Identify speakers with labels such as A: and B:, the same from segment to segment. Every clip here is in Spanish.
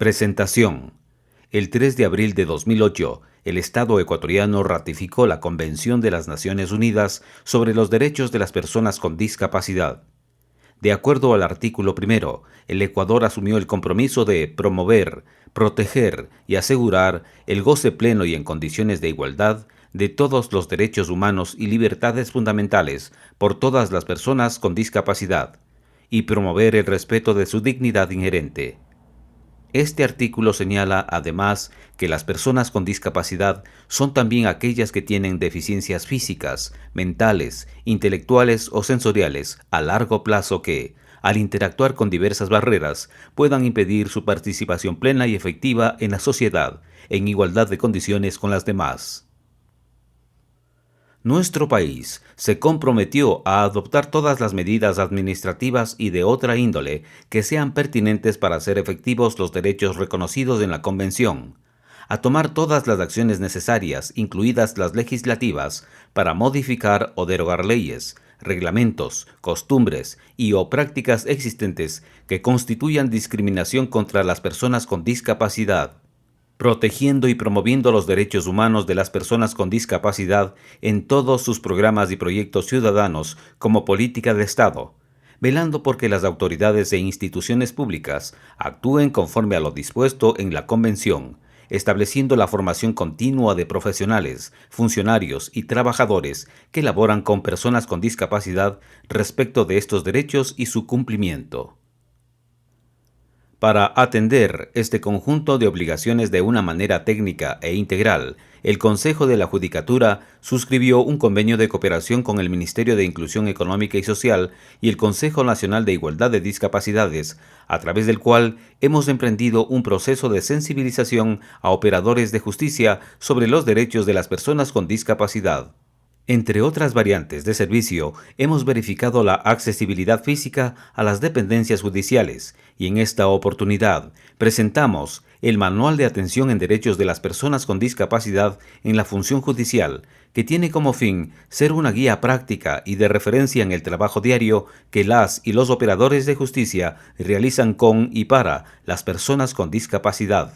A: Presentación. El 3 de abril de 2008, el Estado ecuatoriano ratificó la Convención de las Naciones Unidas sobre los Derechos de las Personas con Discapacidad. De acuerdo al artículo 1, el Ecuador asumió el compromiso de promover, proteger y asegurar el goce pleno y en condiciones de igualdad de todos los derechos humanos y libertades fundamentales por todas las personas con discapacidad, y promover el respeto de su dignidad inherente. Este artículo señala, además, que las personas con discapacidad son también aquellas que tienen deficiencias físicas, mentales, intelectuales o sensoriales a largo plazo que, al interactuar con diversas barreras, puedan impedir su participación plena y efectiva en la sociedad, en igualdad de condiciones con las demás. Nuestro país se comprometió a adoptar todas las medidas administrativas y de otra índole que sean pertinentes para hacer efectivos los derechos reconocidos en la Convención, a tomar todas las acciones necesarias, incluidas las legislativas, para modificar o derogar leyes, reglamentos, costumbres y o prácticas existentes que constituyan discriminación contra las personas con discapacidad, protegiendo y promoviendo los derechos humanos de las personas con discapacidad en todos sus programas y proyectos ciudadanos como política de Estado, velando por que las autoridades e instituciones públicas actúen conforme a lo dispuesto en la Convención, estableciendo la formación continua de profesionales, funcionarios y trabajadores que laboran con personas con discapacidad respecto de estos derechos y su cumplimiento. Para atender este conjunto de obligaciones de una manera técnica e integral, el Consejo de la Judicatura suscribió un convenio de cooperación con el Ministerio de Inclusión Económica y Social y el Consejo Nacional de Igualdad de Discapacidades, a través del cual hemos emprendido un proceso de sensibilización a operadores de justicia sobre los derechos de las personas con discapacidad. Entre otras variantes de servicio, hemos verificado la accesibilidad física a las dependencias judiciales y en esta oportunidad presentamos el Manual de Atención en Derechos de las Personas con Discapacidad en la Función Judicial, que tiene como fin ser una guía práctica y de referencia en el trabajo diario que las y los operadores de justicia realizan con y para las personas con discapacidad.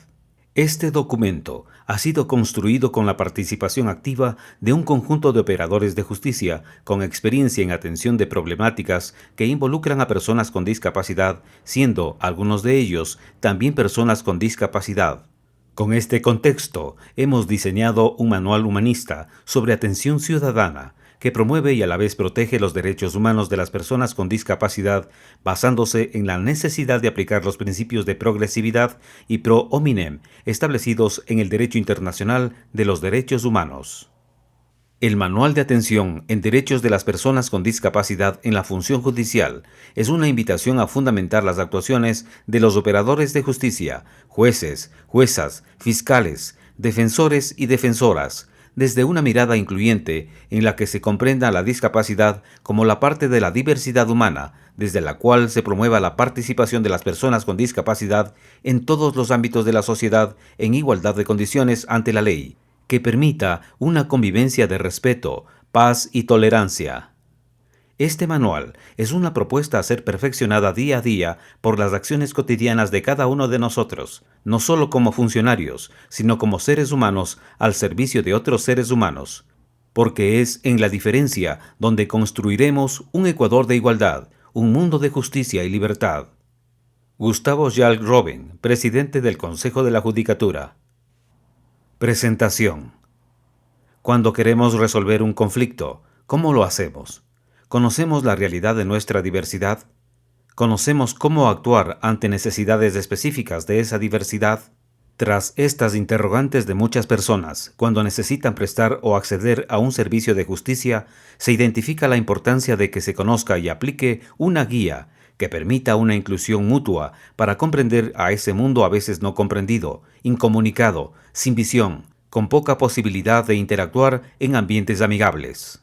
A: Este documento ha sido construido con la participación activa de un conjunto de operadores de justicia con experiencia en atención de problemáticas que involucran a personas con discapacidad, siendo algunos de ellos también personas con discapacidad. Con este contexto, hemos diseñado un manual humanista sobre atención ciudadana que promueve y a la vez protege los derechos humanos de las personas con discapacidad, basándose en la necesidad de aplicar los principios de progresividad y pro hominem establecidos en el derecho internacional de los derechos humanos. El Manual de Atención en Derechos de las Personas con Discapacidad en la Función Judicial es una invitación a fundamentar las actuaciones de los operadores de justicia, jueces, juezas, fiscales, defensores y defensoras, desde una mirada incluyente en la que se comprenda la discapacidad como la parte de la diversidad humana, desde la cual se promueva la participación de las personas con discapacidad en todos los ámbitos de la sociedad en igualdad de condiciones ante la ley, que permita una convivencia de respeto, paz y tolerancia. Este manual es una propuesta a ser perfeccionada día a día por las acciones cotidianas de cada uno de nosotros, no solo como funcionarios, sino como seres humanos al servicio de otros seres humanos, porque es en la diferencia donde construiremos un Ecuador de igualdad, un mundo de justicia y libertad. Gustavo Jalk Robben, presidente del Consejo de la Judicatura. Presentación. Cuando queremos resolver un conflicto, ¿cómo lo hacemos? ¿Conocemos la realidad de nuestra diversidad? ¿Conocemos cómo actuar ante necesidades específicas de esa diversidad? Tras estas interrogantes de muchas personas, cuando necesitan prestar o acceder a un servicio de justicia, se identifica la importancia de que se conozca y aplique una guía que permita una inclusión mutua para comprender a ese mundo a veces no comprendido, incomunicado, sin visión, con poca posibilidad de interactuar en ambientes amigables.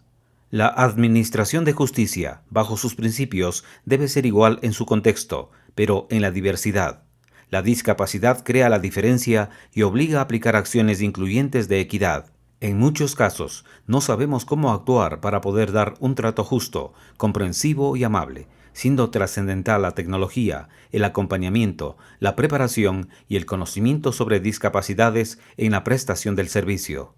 A: La administración de justicia, bajo sus principios, debe ser igual en su contexto, pero en la diversidad. La discapacidad crea la diferencia y obliga a aplicar acciones incluyentes de equidad. En muchos casos, no sabemos cómo actuar para poder dar un trato justo, comprensivo y amable, siendo trascendental la tecnología, el acompañamiento, la preparación y el conocimiento sobre discapacidades en la prestación del servicio.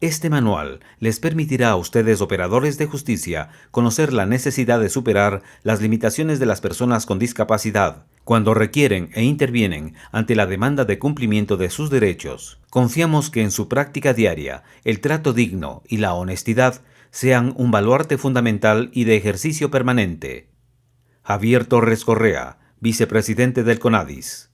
A: Este manual les permitirá a ustedes, operadores de justicia, conocer la necesidad de superar las limitaciones de las personas con discapacidad cuando requieren e intervienen ante la demanda de cumplimiento de sus derechos. Confiamos que en su práctica diaria, el trato digno y la honestidad sean un baluarte fundamental y de ejercicio permanente. Javier Torres Correa, vicepresidente del CONADIS.